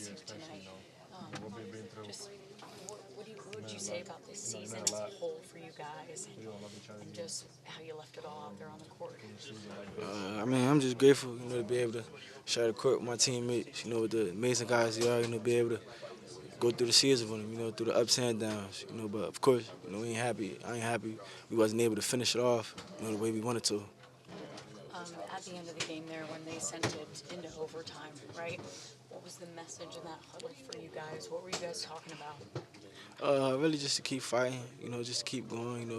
loss here tonight. Just what would you say about this season as a whole for you guys, and just how you left it all out there on the court? I mean, I'm just grateful, to be able to share the court with my teammates, with the amazing guys they are, be able to go through the season with them, through the ups and downs, But of course, we ain't happy. I ain't happy we wasn't able to finish it off, the way we wanted to. At the end of the game there, when they sent it into overtime, right? What was the message in that huddle for you guys? What were you guys talking about? Really just to keep fighting, just to keep going,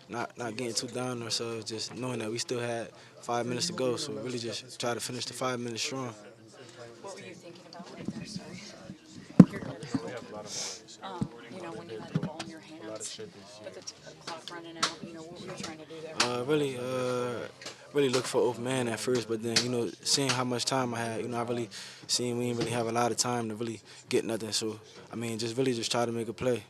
not getting too down on ourselves, just knowing that we still had 5 minutes to go. So really just try to finish the 5 minutes strong. What were you thinking about right there? Sorry. When you had the ball in your hands, but the clock running out, what were you trying to do there? Really look for open man at first, but then seeing how much time I had, I really seen we didn't really have a lot of time to really get nothing. So I mean, just really just try to make a play.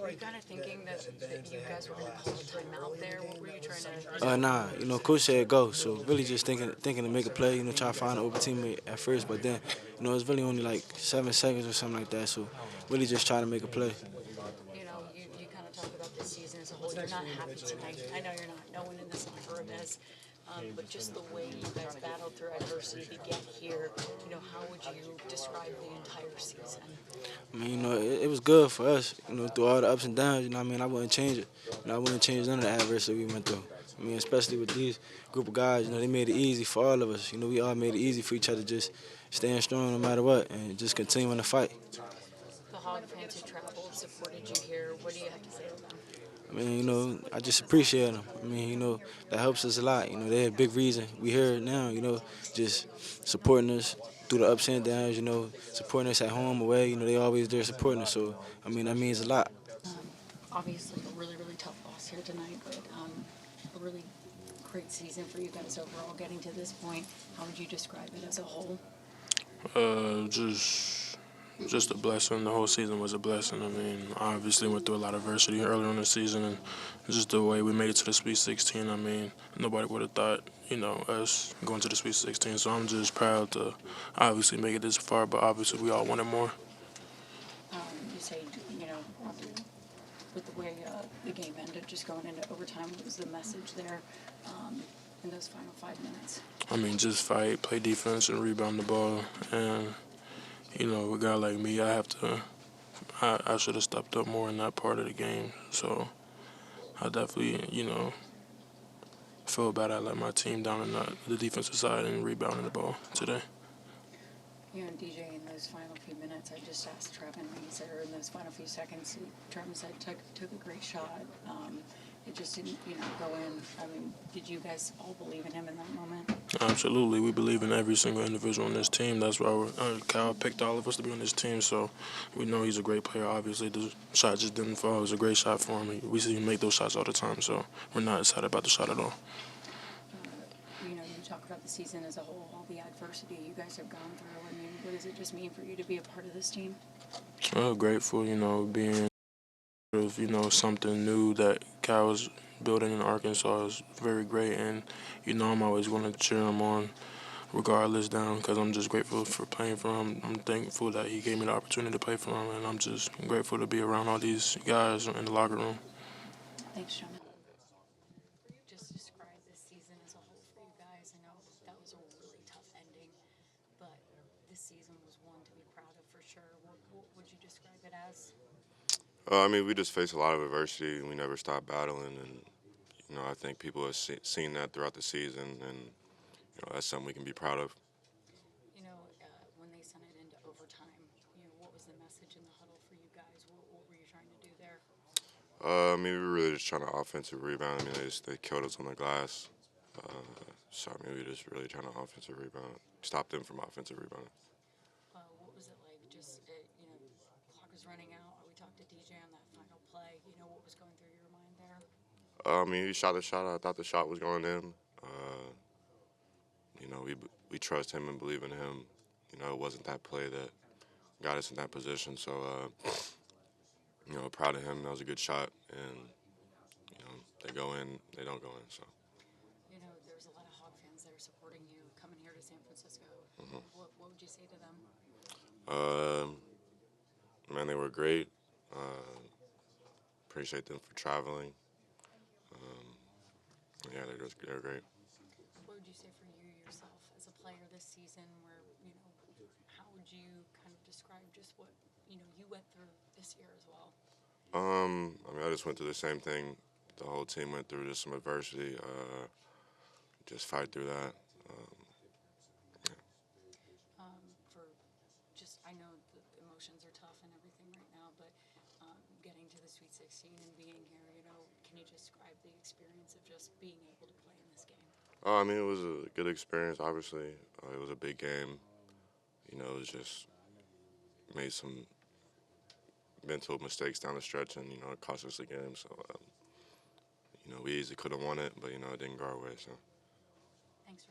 Were you kind of thinking that you guys were going to call a timeout there? What were you trying to? Nah, coach said go, so really just thinking to make a play, try to find an open teammate at first, but then, it's really only like 7 seconds or something like that, so really just trying to make a play. You kind of talk about this season as a whole. You're not happy tonight. I know you're not. No one in this locker room is. But just the way you guys battled through adversity to get here, how would you describe the entire season? I mean, it was good for us, through all the ups and downs, I mean, I wouldn't change it. I wouldn't change none of the adversity we went through. I mean, especially with these group of guys, they made it easy for all of us. We all made it easy for each other, just staying strong no matter what and just continuing to fight. The Hog fans who traveled, supported you here, what do you have to say to them? I mean, I just appreciate them. I mean, that helps us a lot. They're a big reason we here now, just supporting us through the ups and downs, supporting us at home, away. They always there supporting us. So, I mean, that means a lot. Obviously, a really, really tough loss here tonight, but a really great season for you guys overall getting to this point. How would you describe it as a whole? Just a blessing. The whole season was a blessing. I mean, I obviously went through a lot of adversity earlier in the season, and just the way we made it to the Sweet 16, I mean, nobody would have thought, us going to the Sweet 16. So I'm just proud to obviously make it this far, but obviously we all wanted more. You say, with the way the game ended, just going into overtime, what was the message there in those final 5 minutes? I mean, just fight, play defense, and rebound the ball, and a guy like me, I should have stepped up more in that part of the game. So I definitely, feel bad I let my team down in the defensive side and rebounding the ball today. And DJ, in those final few minutes, I just asked Trevin, he said, or in those final few seconds, Trevin said took a great shot. It just didn't, go in. I mean, did you guys all believe in him in that moment? Absolutely. We believe in every single individual on this team. That's why Cal picked all of us to be on this team, so we know he's a great player. Obviously, the shot just didn't fall. It was a great shot for him. We see him make those shots all the time, so we're not excited about the shot at all. You talk about the season as a whole, all the adversity you guys have gone through. I mean, what does it just mean for you to be a part of this team? Grateful, being something new that Cal was building in Arkansas is very great, and I'm always going to cheer him on regardless down because I'm just grateful for playing for him. I'm thankful that he gave me the opportunity to play for him, and I'm just grateful to be around all these guys in the locker room. Thanks, Jonah. Just describe this season as a whole for you guys. I know that was a really tough ending, but this season was one to be proud of for sure. What would you describe it as? I mean, we just faced a lot of adversity. We never stopped battling, and I think people have seen that throughout the season, and that's something we can be proud of. When they sent it into overtime, what was the message in the huddle for you guys? What were you trying to do there? I mean, we were really just trying to offensive rebound. I mean, they killed us on the glass. So I mean, we were just really trying to offensive rebound, stop them from offensive rebounding. What was it like? Just clock was running out. We talked to DJ on that final play. What was going through your mind there? I mean, he shot the shot. I thought the shot was going in. We trust him and believe in him. It wasn't that play that got us in that position. So, proud of him. That was a good shot. And, they go in, they don't go in. So. There's a lot of Hog fans that are supporting you coming here to San Francisco. Mm-hmm. What would you say to them? Man, they were great. Appreciate them for traveling. Yeah, they're great. What would you say for you yourself as a player this season where, how would you kind of describe just what, you went through this year as well? I just went through the same thing the whole team went through, just some adversity. Just fight through that. For just, I know the emotions are tough and everything right now, but getting to the Sweet 16 and being here, can you describe the experience of just being able to play in this game? Oh, I mean, it was a good experience. Obviously, it was a big game. It was just made some mental mistakes down the stretch, and it cost us the game. So, we easily could have won it, but it didn't go our way. So.